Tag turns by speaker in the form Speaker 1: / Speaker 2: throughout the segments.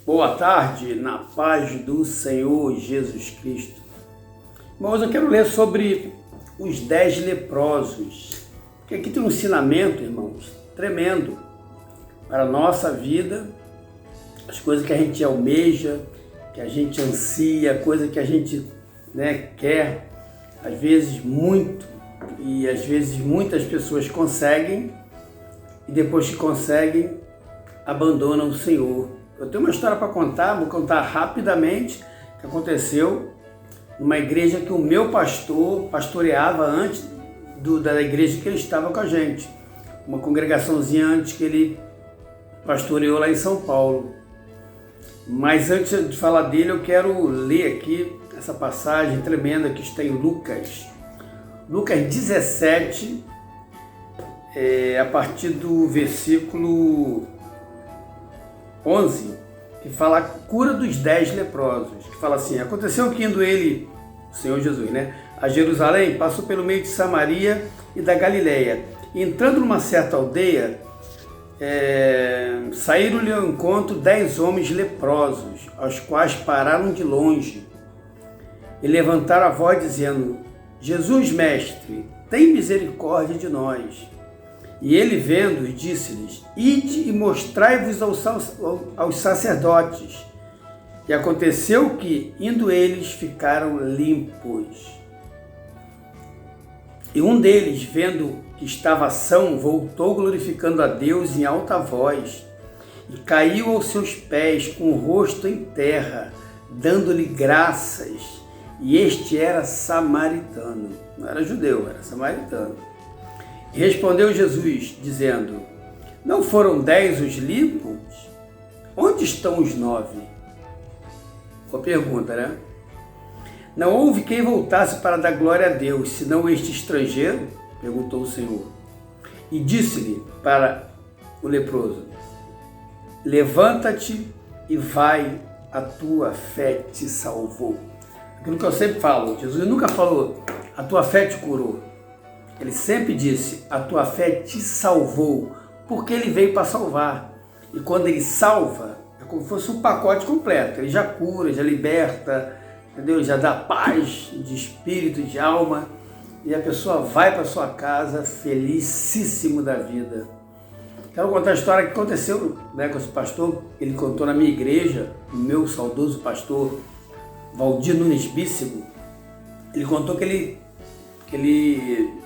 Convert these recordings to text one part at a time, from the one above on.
Speaker 1: Boa tarde, na paz do Senhor Jesus Cristo. Irmãos, eu quero ler sobre os 10 leprosos, porque aqui tem um ensinamento, irmãos, tremendo para a nossa vida, as coisas que a gente almeja, que a gente ansia, coisa que a gente quer, às vezes muito, e às vezes muitas pessoas conseguem, e depois que conseguem, abandonam o Senhor. Eu tenho uma história para contar, vou contar rapidamente, que aconteceu numa igreja que o meu pastor pastoreava antes da igreja que ele estava com a gente. Uma congregaçãozinha antes que ele pastoreou lá em São Paulo. Mas antes de falar dele, eu quero ler aqui essa passagem tremenda que está em Lucas. Lucas 17, a partir do versículo 11, que fala a cura dos 10 leprosos, que fala assim: aconteceu que indo ele, o Senhor Jesus, a Jerusalém, passou pelo meio de Samaria e da Galileia. E entrando numa certa aldeia, saíram-lhe ao encontro 10 homens leprosos, aos quais pararam de longe e levantaram a voz dizendo: Jesus, mestre, tem misericórdia de nós. E ele, vendo-os, disse-lhes: ide e mostrai-vos aos sacerdotes. E aconteceu que, indo eles, ficaram limpos. E um deles, vendo que estava são, voltou glorificando a Deus em alta voz, e caiu aos seus pés com o rosto em terra, dando-lhe graças. E este era samaritano. Não era judeu, era samaritano. E respondeu Jesus, dizendo: não foram 10 os limpos? Onde estão os 9? Boa pergunta, Não houve quem voltasse para dar glória a Deus, senão este estrangeiro? Perguntou o Senhor. E disse-lhe para o leproso: levanta-te e vai, a tua fé te salvou. Aquilo que eu sempre falo, Jesus nunca falou: a tua fé te curou. Ele sempre disse: a tua fé te salvou, porque ele veio para salvar. E quando ele salva, é como se fosse um pacote completo. Ele já cura, já liberta, entendeu? Já dá paz de espírito, de alma, e a pessoa vai para sua casa felicíssimo da vida. Quero contar a história que aconteceu com esse pastor. Ele contou na minha igreja, o meu saudoso pastor Valdir Nunes Bíssego. Ele contou que ele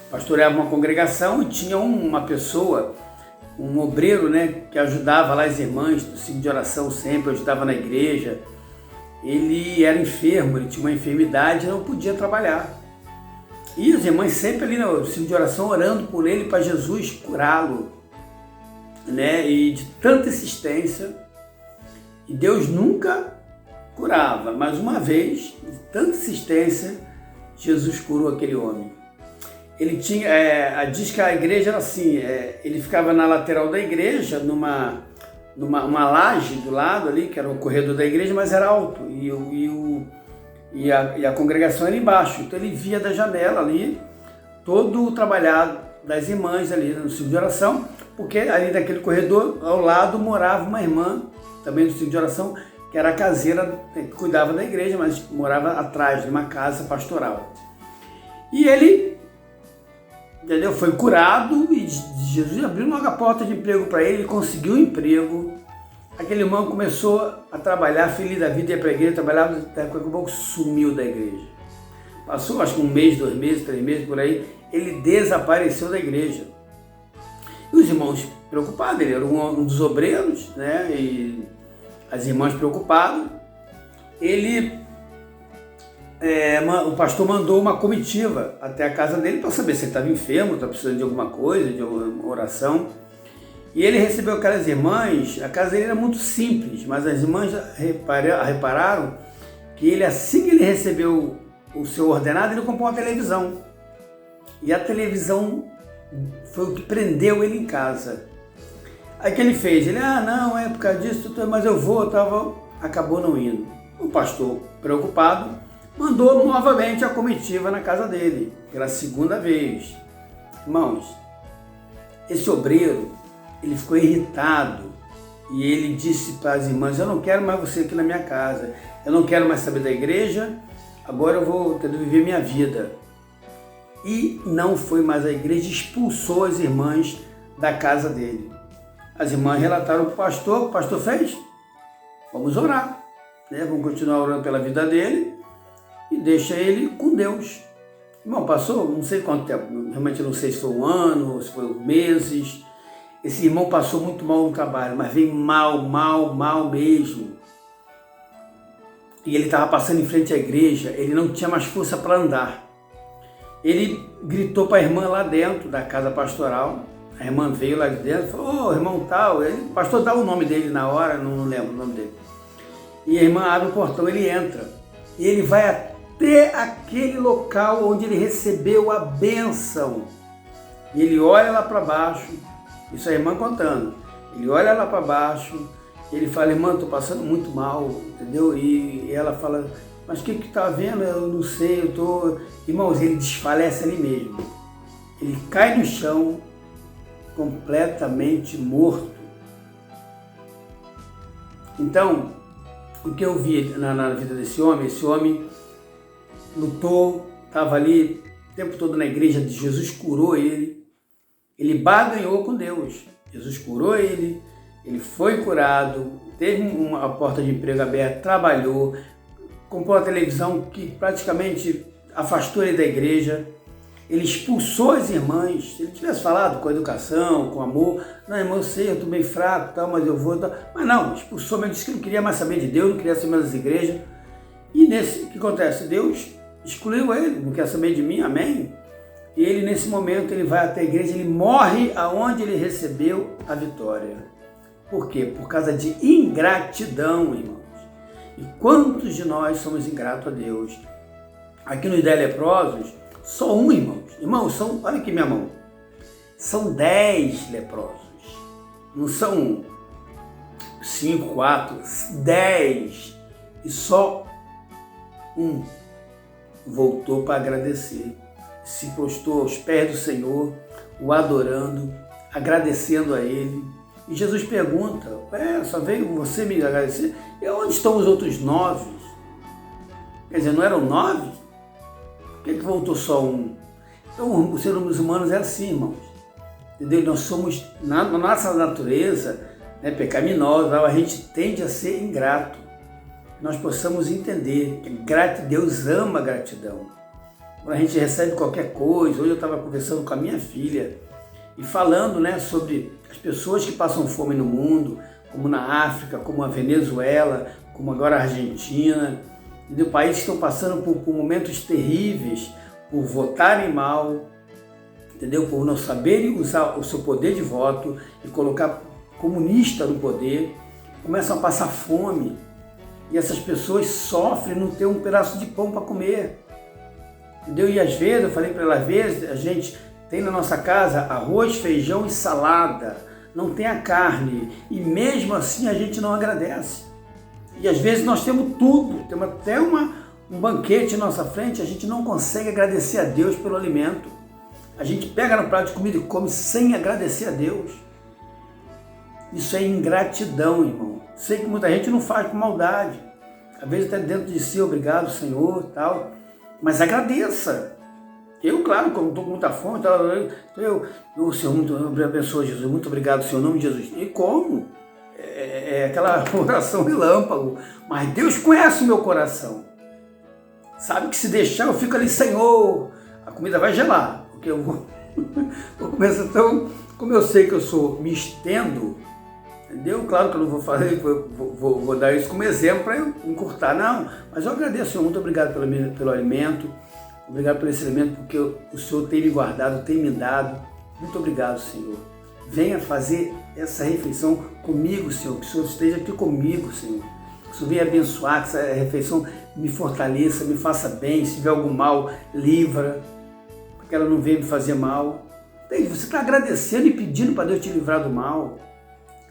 Speaker 1: pastoreava uma congregação e tinha uma pessoa, um obreiro, que ajudava lá as irmãs do ciclo de oração sempre, ajudava na igreja. Ele era enfermo, ele tinha uma enfermidade e não podia trabalhar. E as irmãs sempre ali no ciclo de oração orando por ele, para Jesus curá-lo, E de tanta insistência, e Deus nunca curava, mas uma vez, de tanta insistência, Jesus curou aquele homem. Ele tinha, diz que a igreja era assim, ele ficava na lateral da igreja, numa laje do lado ali, que era o corredor da igreja, mas era alto, e a congregação era embaixo. Então ele via da janela ali, todo o trabalhado das irmãs ali no ciclo de oração, porque ali naquele corredor, ao lado, morava uma irmã, também no ciclo de oração, que era a caseira, que cuidava da igreja, mas morava atrás de uma casa pastoral. E ele foi curado e Jesus abriu logo a porta de emprego para ele, conseguiu um emprego. Aquele irmão começou a trabalhar, feliz da vida, ia para a igreja, trabalhava, daqui a pouco sumiu da igreja. Passou acho que 1 mês, 2 meses, 3 meses por aí, ele desapareceu da igreja. E os irmãos preocupados, ele era um dos obreiros, e as irmãs preocupadas. O pastor mandou uma comitiva até a casa dele para saber se ele estava enfermo, estava precisando de alguma coisa, de uma oração. E ele recebeu aquelas irmãs. A casa dele era muito simples, mas as irmãs repararam que assim que ele recebeu o seu ordenado, ele comprou uma televisão. E a televisão foi o que prendeu ele em casa. Aí que ele fez? Não, é por causa disso, mas eu vou, acabou não indo. O pastor, preocupado, mandou novamente a comitiva na casa dele, pela segunda vez. Irmãos, esse obreiro, ele ficou irritado e ele disse para as irmãs: eu não quero mais você aqui na minha casa, eu não quero mais saber da igreja, agora eu vou ter de viver minha vida. E não foi mais à igreja, expulsou as irmãs da casa dele. As irmãs relataram para o pastor fez: vamos orar, né? Vamos continuar orando pela vida dele e deixa ele com Deus. Irmão, passou não sei quanto tempo, realmente não sei se foi um ano, se foi meses. Esse irmão passou muito mal no trabalho, mas veio mal mesmo. E ele estava passando em frente à igreja, ele não tinha mais força para andar. Ele gritou para a irmã lá dentro da casa pastoral. A irmã veio lá de dentro e falou: ô, irmão tal. O pastor dá o nome dele na hora, não lembro o nome dele. E a irmã abre o portão, ele entra. E ele vai até aquele local onde ele recebeu a bênção. E ele olha lá para baixo, isso a irmã contando. Ele olha lá para baixo, ele fala: irmã, estou passando muito mal, entendeu? E ela fala: mas o que está vendo? Eu não sei, eu estou... Irmãos, ele desfalece ali mesmo. Ele cai no chão, completamente morto. Então, o que eu vi na vida desse homem, esse homem lutou, estava ali o tempo todo na igreja, Jesus curou ele, ele barganhou com Deus, Jesus curou ele foi curado, teve uma porta de emprego aberta, trabalhou, comprou a televisão que praticamente afastou ele da igreja, ele expulsou as irmãs. Se ele tivesse falado com educação, com amor: não, irmão, eu sei, eu estou meio fraco, tal, mas eu vou... Tal. Mas não, expulsou, mas disse que não queria mais saber de Deus, não queria saber mais das igrejas. E o que acontece? Deus excluiu ele, não quer saber de mim, amém? E ele, nesse momento, ele vai até a igreja, ele morre aonde ele recebeu a vitória. Por quê? Por causa de ingratidão, irmãos. E quantos de nós somos ingratos a Deus? Aqui nos 10 leprosos, só um, irmãos. Irmãos, olha aqui minha mão. São 10 leprosos. Não são 5, 4, 10. E só um voltou para agradecer. Se prostrou aos pés do Senhor, o adorando, agradecendo a Ele. E Jesus pergunta: só veio você me agradecer? E onde estão os outros 9? Quer dizer, não eram 9? Por que voltou só um? Então, os seres humanos é assim, irmãos. Entendeu? Nós somos, na nossa natureza, né, pecaminosa, a gente tende a ser ingrato. Nós possamos entender que Deus ama a gratidão. Quando a gente recebe qualquer coisa, hoje eu estava conversando com a minha filha e falando, né, sobre as pessoas que passam fome no mundo, como na África, como a Venezuela, como agora a Argentina, entendeu? Países que estão passando por momentos terríveis, por votarem mal, entendeu? Por não saberem usar o seu poder de voto e colocar comunista no poder, começam a passar fome. E essas pessoas sofrem não ter um pedaço de pão para comer. Entendeu? E às vezes, eu falei para ela, às vezes a gente tem na nossa casa arroz, feijão e salada, não tem a carne, e mesmo assim a gente não agradece. E às vezes nós temos tudo, temos até um banquete na nossa frente, a gente não consegue agradecer a Deus pelo alimento. A gente pega no prato de comida e come sem agradecer a Deus. Isso é ingratidão, irmão. Sei que muita gente não faz por maldade. Às vezes até dentro de si: obrigado, Senhor, tal. Mas agradeça. Eu, claro, como estou com muita fome, tal, Senhor, muito abençoa, Jesus, muito obrigado, Senhor, em nome de Jesus. E como? É aquela oração relâmpago. Mas Deus conhece o meu coração. Sabe que se deixar, eu fico ali: Senhor, a comida vai gelar. Porque eu vou começar. Então, como eu sei que eu me estendo, entendeu? Claro que eu não vou fazer, vou dar isso como exemplo para eu encurtar, não. Mas eu agradeço, Senhor, muito obrigado pelo alimento, obrigado por esse alimento, porque o Senhor tem me guardado, tem me dado. Muito obrigado, Senhor. Venha fazer essa refeição comigo, Senhor, que o Senhor esteja aqui comigo, Senhor. Que o Senhor venha abençoar, que essa refeição me fortaleça, me faça bem. Se tiver algum mal, livra, para que ela não venha me fazer mal. Você está agradecendo e pedindo para Deus te livrar do mal.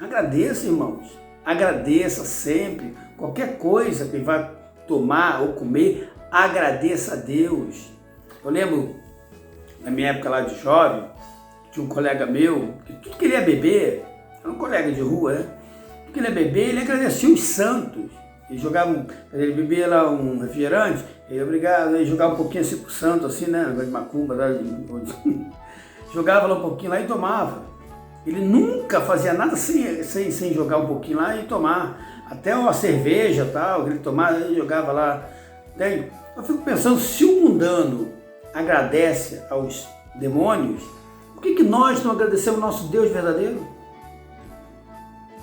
Speaker 1: Agradeça, irmãos. Agradeça sempre. Qualquer coisa que vai tomar ou comer, agradeça a Deus. Eu lembro, na minha época lá de jovem, tinha um colega meu que tudo queria beber. Era um colega de rua, né? porque ele é bebê, ele agradecia os santos. Ele bebia lá um refrigerante, ele obrigado, ele jogava um pouquinho assim pro santo, assim, né? Negócio de macumba, jogava lá um pouquinho lá e tomava. Ele nunca fazia nada sem jogar um pouquinho lá e tomar. Até uma cerveja tal, que ele tomava, ele jogava lá. Entende? Eu fico pensando, se o mundano agradece aos demônios, por que nós não agradecemos ao nosso Deus verdadeiro?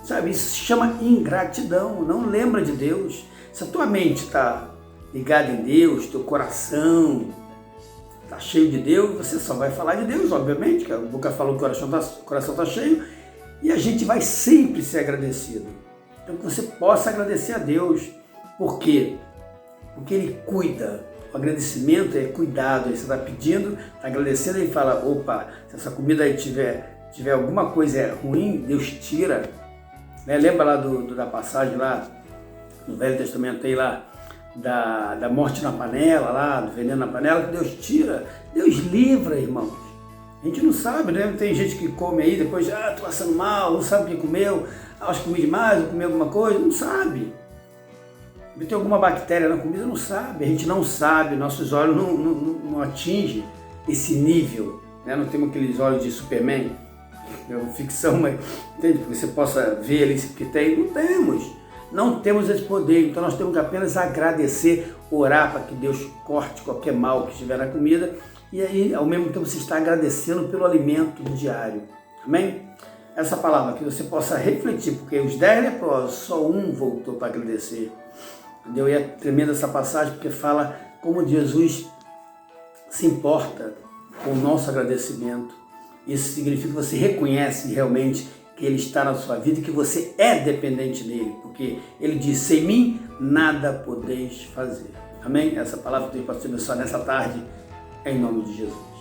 Speaker 1: Sabe, isso se chama ingratidão, não lembra de Deus. Se a tua mente está ligada em Deus, teu coração está cheio de Deus, você só vai falar de Deus, obviamente, que a boca falou que o coração está cheio, e a gente vai sempre ser agradecido. Então que você possa agradecer a Deus. Por quê? Porque Ele cuida. O agradecimento é cuidado. Aí você está pedindo, está agradecendo, e fala, opa, se essa comida aí tiver alguma coisa ruim, Deus tira. Né? Lembra lá da passagem lá, no Velho Testamento aí lá, da morte na panela, lá, do veneno na panela, que Deus tira, Deus livra, irmãos. A gente não sabe, né? Tem gente que come aí, depois, tô passando mal, não sabe o que comeu, acho que comi demais, ou comi alguma coisa, não sabe. Tem alguma bactéria na comida, não sabe, a gente não sabe, nossos olhos não atingem esse nível, né? Não temos aqueles olhos de Superman, é ficção, mas entende? Que você possa ver ali o que tem, não temos esse poder, então nós temos que apenas agradecer, orar para que Deus corte qualquer mal que estiver na comida, e aí ao mesmo tempo você está agradecendo pelo alimento diário, amém? Essa palavra que você possa refletir, porque os 10 leprosos, só um voltou para agradecer, entendeu? E é tremenda essa passagem, porque fala como Jesus se importa com o nosso agradecimento. Isso significa que você reconhece realmente que Ele está na sua vida e que você é dependente dEle, porque Ele diz, sem mim nada podeis fazer. Amém? Essa palavra que eu tenho para te abençoar nessa tarde, em nome de Jesus.